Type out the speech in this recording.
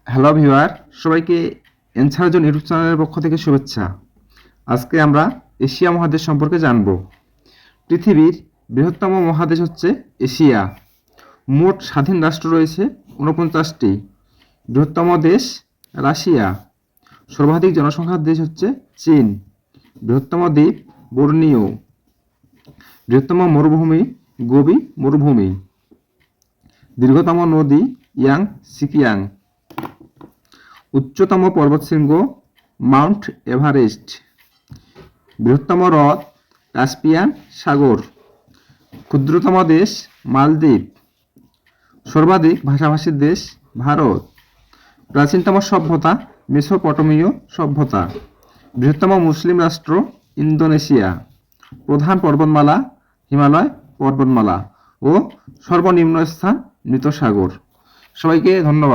Hello viewer, সবাইকে answer zone YouTube চ্যানেলের পক্ষ থেকে শুভেচ্ছা। আজকে আমরা এশিয়া মহাদেশ সম্পর্কে জানব। পৃথিবীর বৃহত্তম মহাদেশ হচ্ছে এশিয়া। মোট স্বাধীন রাষ্ট্র রয়েছে ৪৯টি। বৃহত্তম দেশ রাশিয়া। সর্বাধিক জনসংখ্যার দেশ হচ্ছে চীন। বৃহত্তম দ্বীপ বর্নিও। বৃহত্তম মরুভূমি গোবি মরুভূমি। দীর্ঘতম নদী ইয়াংসিকিয়াং। উচ্চতম পর্বতশৃঙ্গ মাউন্ট এভারেস্ট। বৃহত্তম হ্রদ কাস্পিয়ান সাগর। ক্ষুদ্রতম দেশ মালদ্বীপ। সর্বাধিক ভাষাভাষীর দেশ ভারত। প্রাচীনতম সভ্যতা মেসোপটেমীয় সভ্যতা। বৃহত্তম মুসলিম রাষ্ট্র ইন্দোনেশিয়া। প্রধান পর্বতমালা হিমালয় পর্বতমালা ও সর্বনিম্ন স্থান মৃত সাগর। সবাইকে ধন্যবাদ।